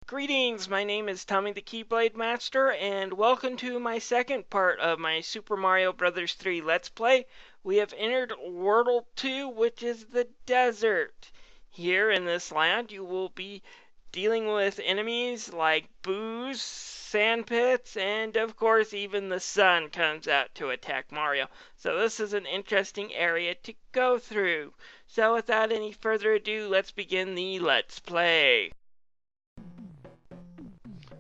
Greetings, my name is Tommy the Keyblade Master, and welcome to my second part of my Super Mario Bros. 3 Let's Play. We have entered World 2, which is the desert. Here in this land, you will be dealing with enemies like boos, sand pits, and of course even the sun comes out to attack Mario. So this is an interesting area to go through. So without any further ado, let's begin the Let's Play.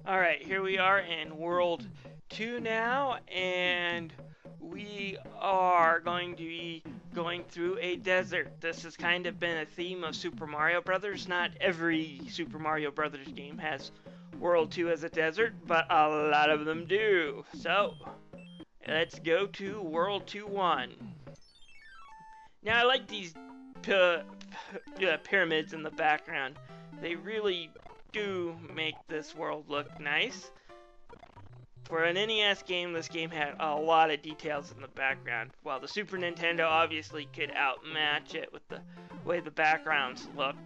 Alright, here we are in World 2 now, and we are going to be going through a desert. This has kind of been a theme of Super Mario Brothers. Not every Super Mario Brothers game has World 2 as a desert, but a lot of them do. So, let's go to World 2-1. Now, I like these pyramids in the background. They really do make this world look nice. For an NES game, this game had a lot of details in the background, while the Super Nintendo obviously could outmatch it with the way the backgrounds looked.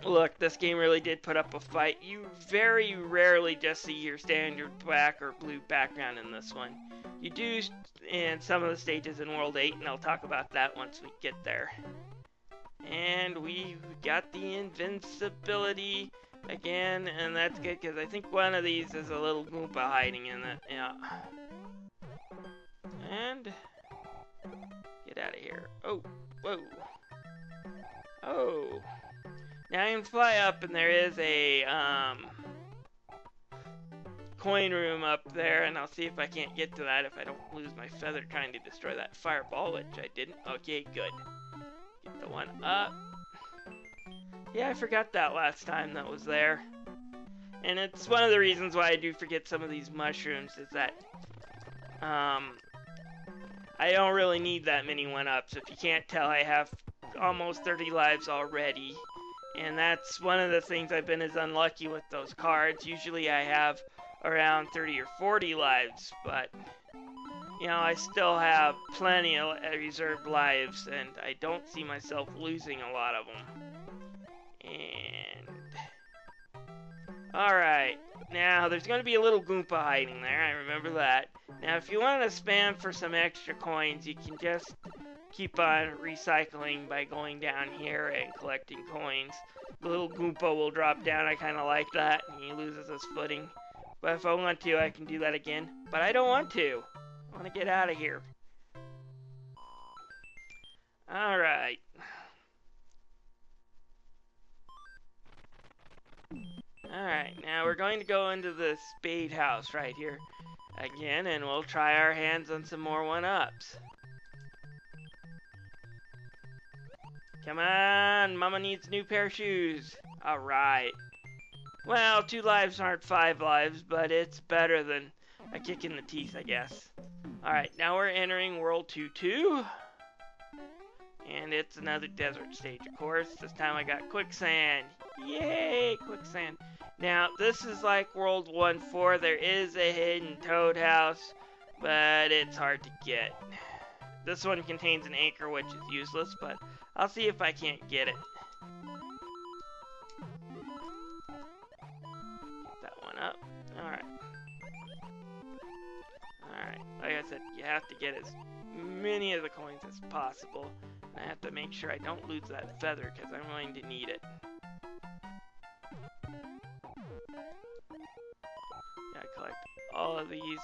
Look, this game really did put up a fight. You very rarely just see your standard black or blue background in this one. You do in some of the stages in World 8, and I'll talk about that once we get there. And we got the Invincibility again, and that's good because I think one of these is a little Goomba hiding in it. Yeah. And get out of here. Oh, whoa. Oh. Now I can fly up, and there is a coin room up there, and I'll see if I can't get to that if I don't lose my feather trying to destroy that fireball, which I didn't. Okay, good. Get the one up. Yeah, I forgot that last time that was there. And it's one of the reasons why I do forget some of these mushrooms is that I don't really need that many one-ups. If you can't tell, I have almost 30 lives already. And that's one of the things I've been as unlucky with those cards. Usually I have around 30 or 40 lives, but you know, I still have plenty of reserved lives, and I don't see myself losing a lot of them. And alright, now there's going to be a little Goomba hiding there, I remember that. Now if you want to spam for some extra coins, you can just keep on recycling by going down here and collecting coins. The little Goomba will drop down, I kind of like that, and he loses his footing. But if I want to, I can do that again. But I don't want to. I want to get out of here. Alright. Alright, now we're going to go into the spade house right here again, and we'll try our hands on some more one-ups. Come on, Mama needs a new pair of shoes. Alright. Well, 2 lives aren't 5 lives, but it's better than a kick in the teeth, I guess. Alright, now we're entering World 2-2. And it's another desert stage, of course. This time I got quicksand. Yay, quicksand. Now, this is like World 1-4. There is a hidden toad house, but it's hard to get. This one contains an anchor, which is useless, but I'll see if I can't get it. Get that one up. Alright. Alright, like I said, you have to get as many of the coins as possible. And I have to make sure I don't lose that feather, because I'm going to need it. Gotta collect all of these.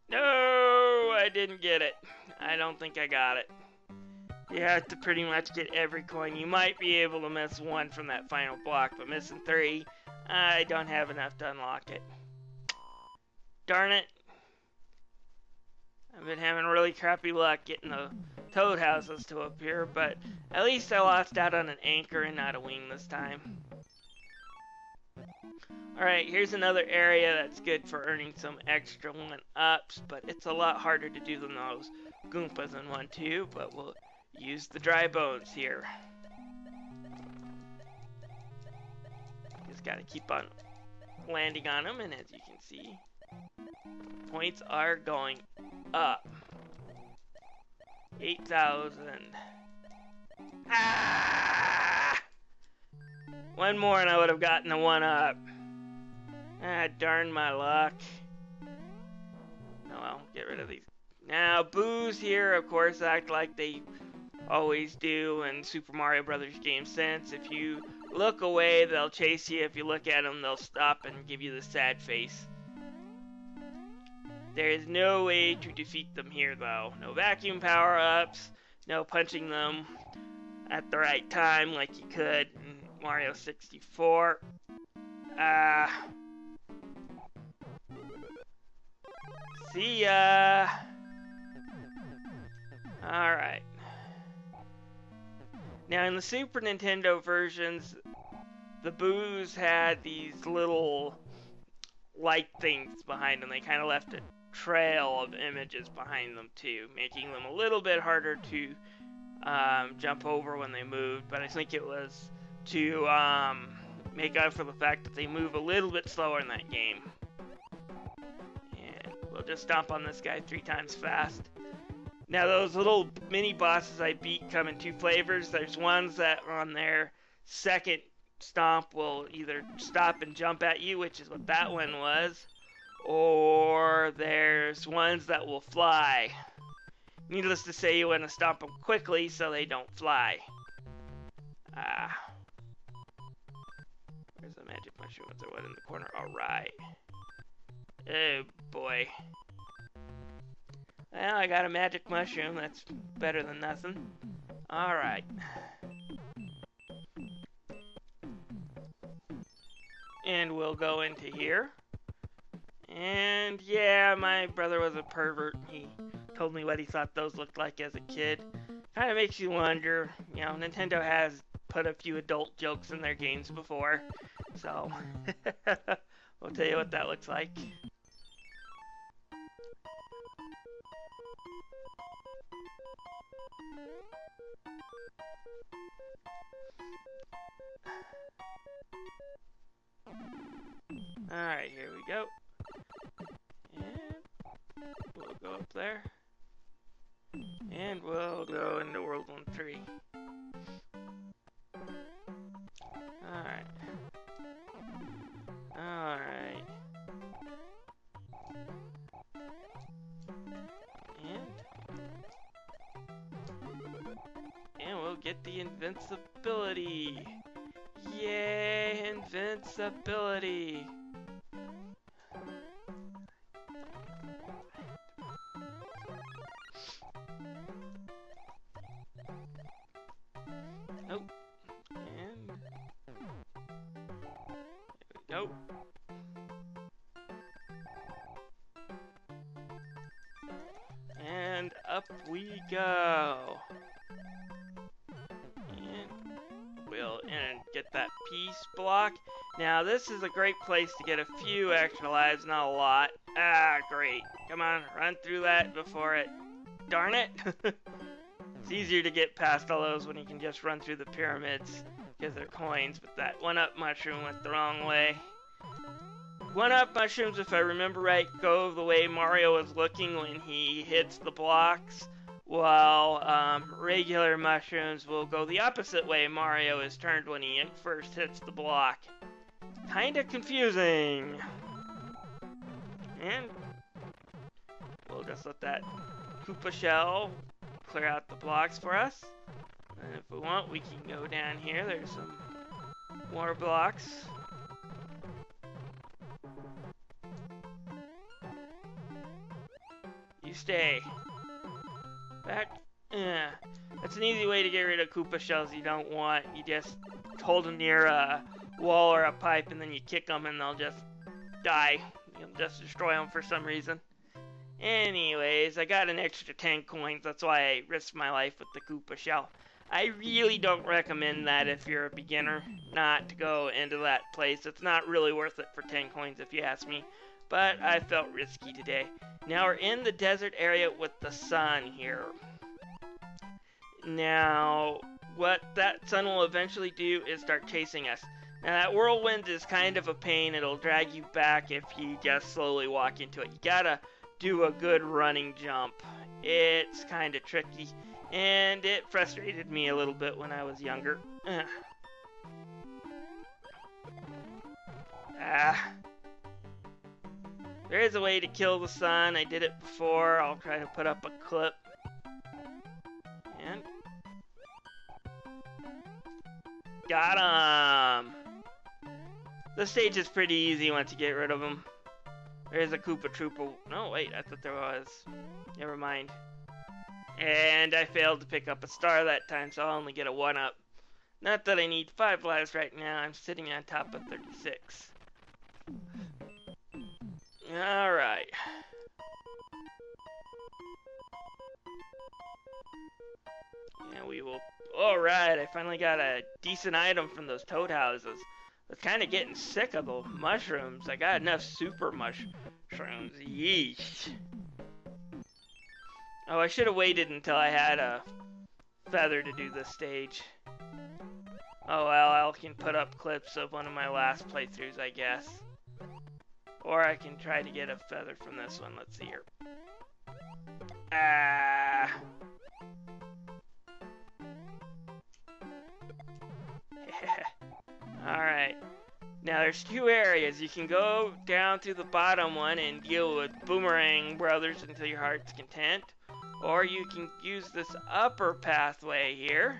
No, I didn't get it. I don't think I got it. You have to pretty much get every coin. You might be able to miss one from that final block, but missing 3, I don't have enough to unlock it. Darn it. I've been having really crappy luck getting the toad houses to appear, but at least I lost out on an anchor and not a wing this time. Alright, here's another area that's good for earning some extra one-ups, but it's a lot harder to do than those Goombas in 1-2, but we'll use the dry bones here. Just gotta keep on landing on them, and as you can see, points are going up. 8,000. Ah! One more and I would have gotten the one up. Ah, darn my luck. Oh well, get rid of these. Now, boos here, of course, act like they always do in Super Mario Brothers games, since if you look away, they'll chase you. If you look at them, they'll stop and give you the sad face. There is no way to defeat them here, though. No vacuum power-ups, no punching them at the right time like you could in Mario 64. See ya! Alright. Now, in the Super Nintendo versions, the boos had these little light things behind them. They kind of left a trail of images behind them, too, making them a little bit harder to jump over when they moved. But I think it was to make up for the fact that they move a little bit slower in that game. And we'll just stomp on this guy 3 times fast. Now, those little mini bosses I beat come in 2 flavors. There's ones that on their second stomp will either stop and jump at you, which is what that one was, or there's ones that will fly. Needless to say, you want to stomp them quickly so they don't fly. Where's the magic mushroom? Is there one in the corner? Alright. Oh boy. Well, I got a magic mushroom. That's better than nothing. Alright. And we'll go into here. And yeah, my brother was a pervert. He told me what he thought those looked like as a kid. Kind of makes you wonder. You know, Nintendo has put a few adult jokes in their games before. So, we'll tell you what that looks like. Alright, here we go. And we'll go up there. And we'll go into World 1-3. Alright. Alright. And we'll get the Invincibility. Yay, Invincibility. Oh, and there we go. And up we go. And get that peace block. Now this is a great place to get a few extra lives, not a lot. Ah, great. Come on, run through that before it... Darn it! It's easier to get past all those when you can just run through the pyramids, because they're coins, but that one-up mushroom went the wrong way. One-up mushrooms, if I remember right, go the way Mario is looking when he hits the blocks, while regular mushrooms will go the opposite way Mario is turned when he first hits the block. Kinda confusing. And we'll just let that Koopa shell clear out the blocks for us. And if we want, we can go down here. There's some more blocks. You stay. Back. That's an easy way to get rid of Koopa shells you don't want. You just hold them near a wall or a pipe and then you kick them and they'll just die. You'll just destroy them for some reason. Anyways, I got an extra 10 coins. That's why I risked my life with the Koopa shell. I really don't recommend that if you're a beginner, not to go into that place. It's not really worth it for 10 coins if you ask me. But I felt risky today. Now we're in the desert area with the sun here. Now, what that sun will eventually do is start chasing us. Now that whirlwind is kind of a pain. It'll drag you back if you just slowly walk into it. You gotta do a good running jump. It's kind of tricky. And it frustrated me a little bit when I was younger. There is a way to kill the sun. I did it before. I'll try to put up a clip. And got him! This stage is pretty easy once you get rid of them. There's a Koopa Troopa. No, wait, I thought there was. Never mind. And I failed to pick up a star that time, so I'll only get a 1-up. Not that I need 5 lives right now. I'm sitting on top of 36. Alright. And we will... Alright, I finally got a decent item from those toad houses. I was kind of getting sick of the mushrooms. I got enough super mushrooms. Yeesh. Oh, I should have waited until I had a feather to do this stage. Oh well, I can put up clips of one of my last playthroughs, I guess. Or I can try to get a feather from this one. Let's see here. Alright. Now there's 2 areas. You can go down to the bottom one and deal with Boomerang brothers until your heart's content. Or you can use this upper pathway here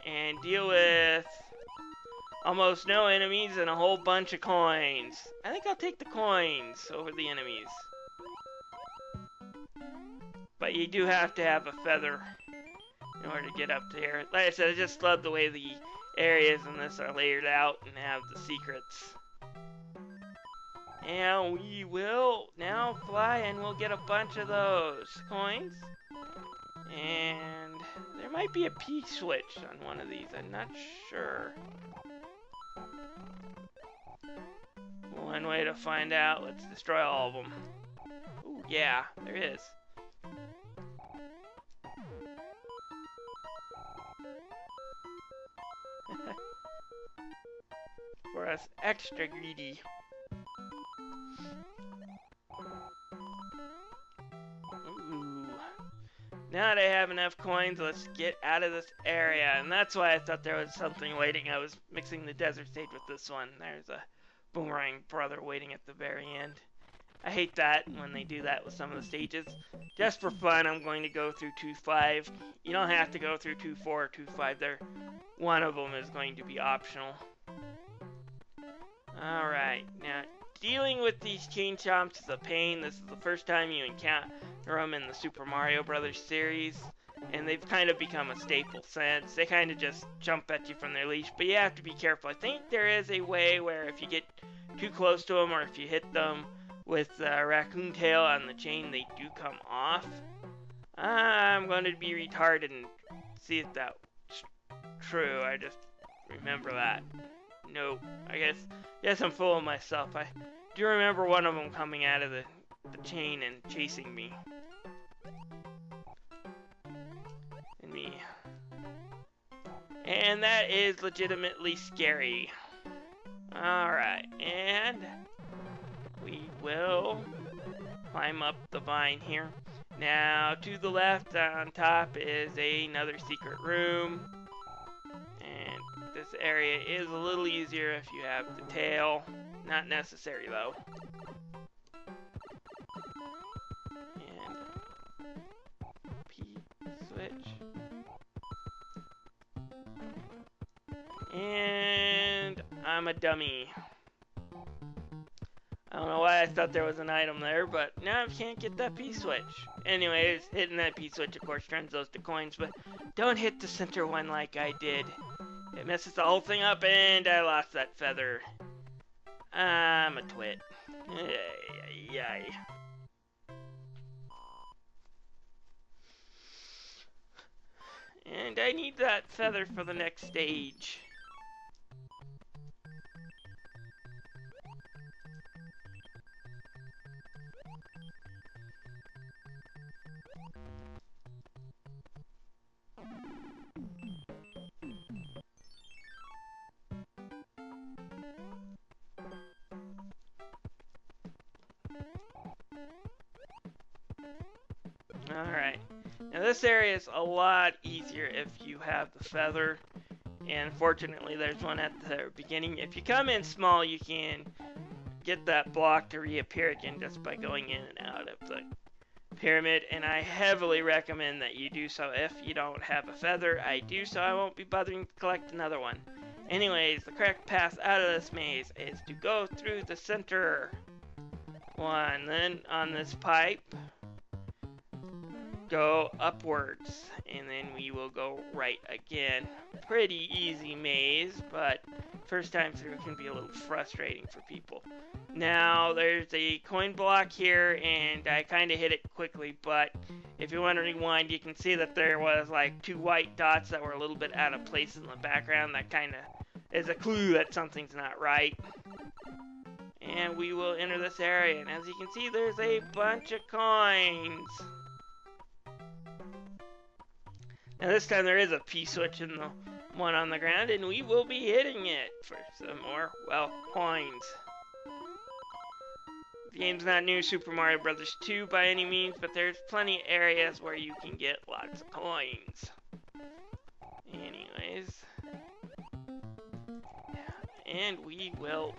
and deal with almost no enemies and a whole bunch of coins. I think I'll take the coins over the enemies. But you do have to have a feather in order to get up there. Like I said, I just love the way the areas in this are layered out and have the secrets. And we will now fly and we'll get a bunch of those coins. And there might be a P-switch on one of these, I'm not sure. One way to find out, let's destroy all of them. Ooh, yeah, there is. For us extra greedy. Ooh. Now that I have enough coins, let's get out of this area. And that's why I thought there was something waiting. I was mixing the desert stage with this one. There's a Boomerang brother waiting at the very end. I hate that when they do that with some of the stages. Just for fun, I'm going to go through 2-5. You don't have to go through 2-4 or 2-5 there. One of them is going to be optional. Alright, now dealing with these chain chomps is a pain. This is the first time you encounter them in the Super Mario Brothers series. And they've kind of become a staple since. They kind of just jump at you from their leash, but you have to be careful. I think there is a way where if you get too close to them or if you hit them with the raccoon tail on the chain, they do come off. I'm going to be retarded and see if that's true. I just remember that. Nope. I guess I'm fooling myself. I do remember one of them coming out of the chain and chasing me. And me. And that is legitimately scary. Alright, and we will climb up the vine here. Now, to the left on top is another secret room. And this area is a little easier if you have the tail. Not necessary, though. And P-switch. And I'm a dummy. I don't know why I thought there was an item there, but now I can't get that P-switch. Anyways, hitting that P-switch, of course, turns those to coins, but don't hit the center one like I did. It messes the whole thing up, and I lost that feather. I'm a twit. Yay. And I need that feather for the next stage. Alright, now this area is a lot easier if you have the feather, And fortunately, there's one at the beginning. If you come in small, you can get that block to reappear again just by going in and out of the pyramid, and I heavily recommend that you do so. If you don't have a feather, I do, so I won't be bothering to collect another one. Anyways, the correct path out of this maze is to go through the center one, then on this pipe, go upwards, and then we will go right again. Pretty easy maze, but first time through can be a little frustrating for people. Now, there's a coin block here, and I kind of hit it quickly, but if you want to rewind, you can see that there was like 2 white dots that were a little bit out of place in the background. That kind of is a clue that something's not right. And we will enter this area, and as you can see, there's a bunch of coins. Now this time there is a P-switch in the one on the ground, and we will be hitting it for some more, well, coins. The game's not new Super Mario Bros. 2 by any means, but there's plenty of areas where you can get lots of coins. Anyways. And we will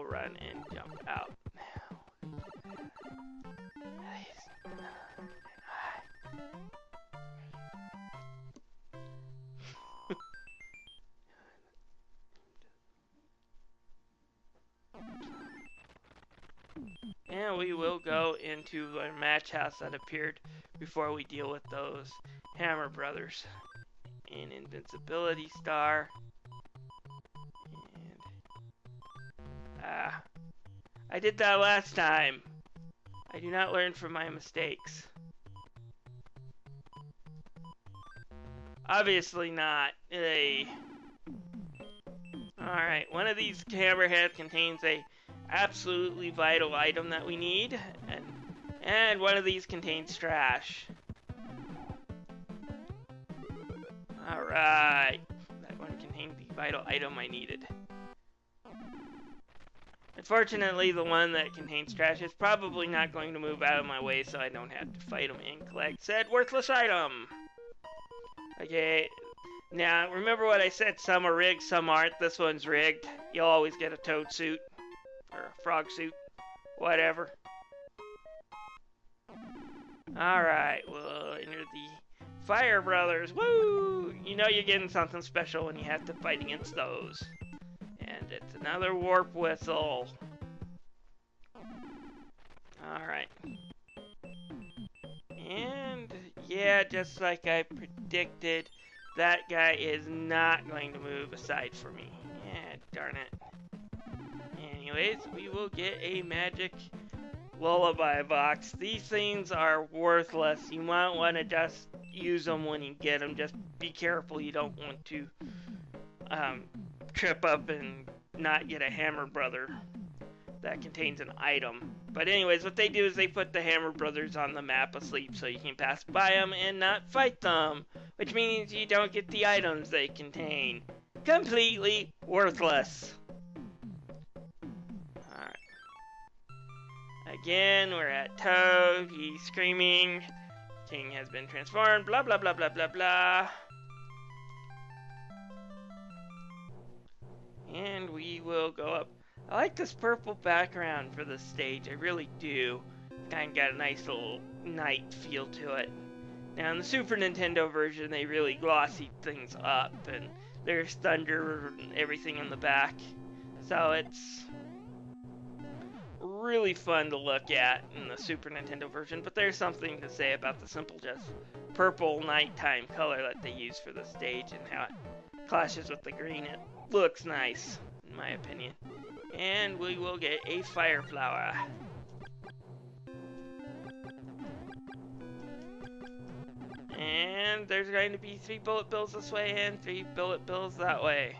run and jump out. And we will go into the match house that appeared before we deal with those Hammer Brothers. An Invincibility Star. And I did that last time. I do not learn from my mistakes. Obviously not. Alright, one of these hammerheads contains a absolutely vital item that we need, and one of these contains trash. Alright, that one contained the vital item I needed. Unfortunately, the one that contains trash is probably not going to move out of my way, so I don't have to fight him and collect said worthless item. Okay, now remember what I said, some are rigged, some aren't. This one's rigged. You'll always get a toad suit. Or a frog suit, whatever. Alright, we'll enter the Fire Brothers. Woo! You know you're getting something special when you have to fight against those. And it's another warp whistle. Alright. And, yeah, just like I predicted, that guy is not going to move aside from me. Yeah, darn it. Anyways, we will get a magic lullaby box. These things are worthless. You might want to just use them when you get them. Just be careful you don't want to trip up and not get a Hammer Brother that contains an item. But anyways, what they do is they put the Hammer Brothers on the map asleep so you can pass by them and not fight them, which means you don't get the items they contain. Completely worthless. Again, we're at Toad. He's screaming. King has been transformed. Blah, blah, blah, blah, blah, blah. And we will go up. I like this purple background for this stage. I really do. Kind of got a nice little night feel to it. Now, in the Super Nintendo version, they really glossy things up. And there's thunder and everything in the back. So it's really fun to look at in the Super Nintendo version, but there's something to say about the simple just purple nighttime color that they use for the stage and how it clashes with the green. It looks nice, in my opinion. And we will get a fire flower. And there's going to be 3 bullet bills this way and 3 bullet bills that way.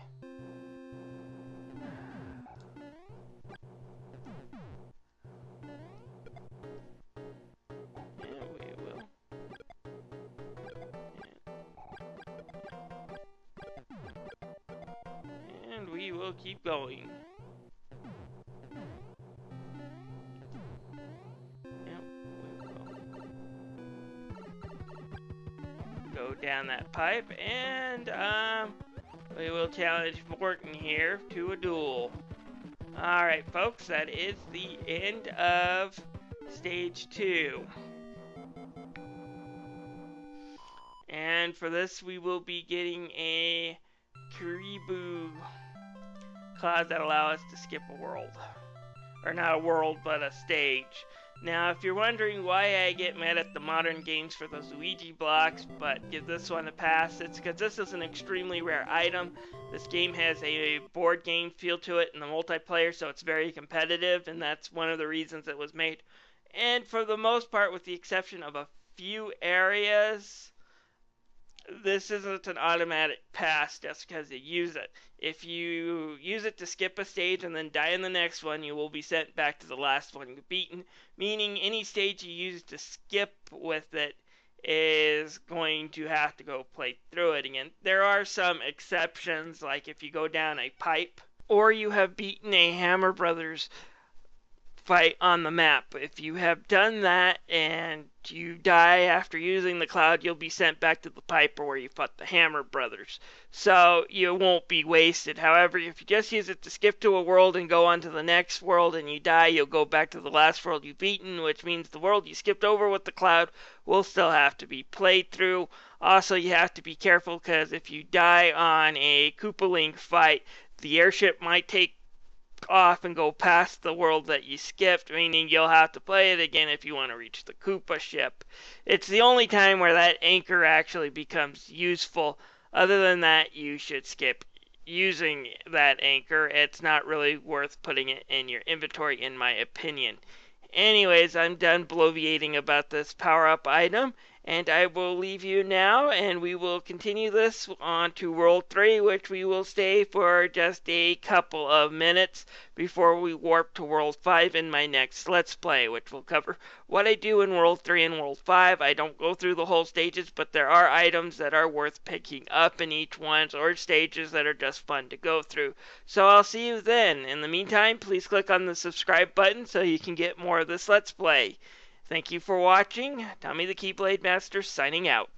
We will keep going. Yep, we will. go down that pipe, and we will challenge Morton here to a duel. Alright folks, that is the end of stage 2. And for this we will be getting a Karibu cloud that allow us to skip a world. Or not a world, but a stage. Now, if you're wondering why I get mad at the modern games for those Luigi blocks, but give this one a pass, it's because this is an extremely rare item. This game has a board game feel to it in the multiplayer, so it's very competitive, and that's one of the reasons it was made. And for the most part, with the exception of a few areas, this isn't an automatic pass just because you use it. If you use it to skip a stage and then die in the next one, you will be sent back to the last one you've beaten, meaning any stage you use to skip with it is going to have to go play through it again. There are some exceptions, like if you go down a pipe, or you have beaten a Hammer Brothers fight on the map. If you have done that and you die after using the cloud, you'll be sent back to the pipe or where you fought the Hammer Brothers. So you won't be wasted. However, if you just use it to skip to a world and go on to the next world and you die, you'll go back to the last world you've beaten, which means the world you skipped over with the cloud will still have to be played through. Also, you have to be careful because if you die on a Koopa Link fight, the airship might take off and go past the world that you skipped, meaning you'll have to play it again if you want to reach the Koopa ship. It's the only time where that anchor actually becomes useful. Other than that, you should skip using that anchor. It's not really worth putting it in your inventory, in my opinion. Anyways, I'm done bloviating about this power-up item, and I will leave you now, and we will continue this on to World 3, which we will stay for just a couple of minutes before we warp to World 5 in my next Let's Play, which will cover what I do in World 3 and World 5. I don't go through the whole stages, but there are items that are worth picking up in each one, or stages that are just fun to go through. So I'll see you then. In the meantime, please click on the subscribe button so you can get more of this Let's Play. Thank you for watching. Tommy the Keyblade Master signing out.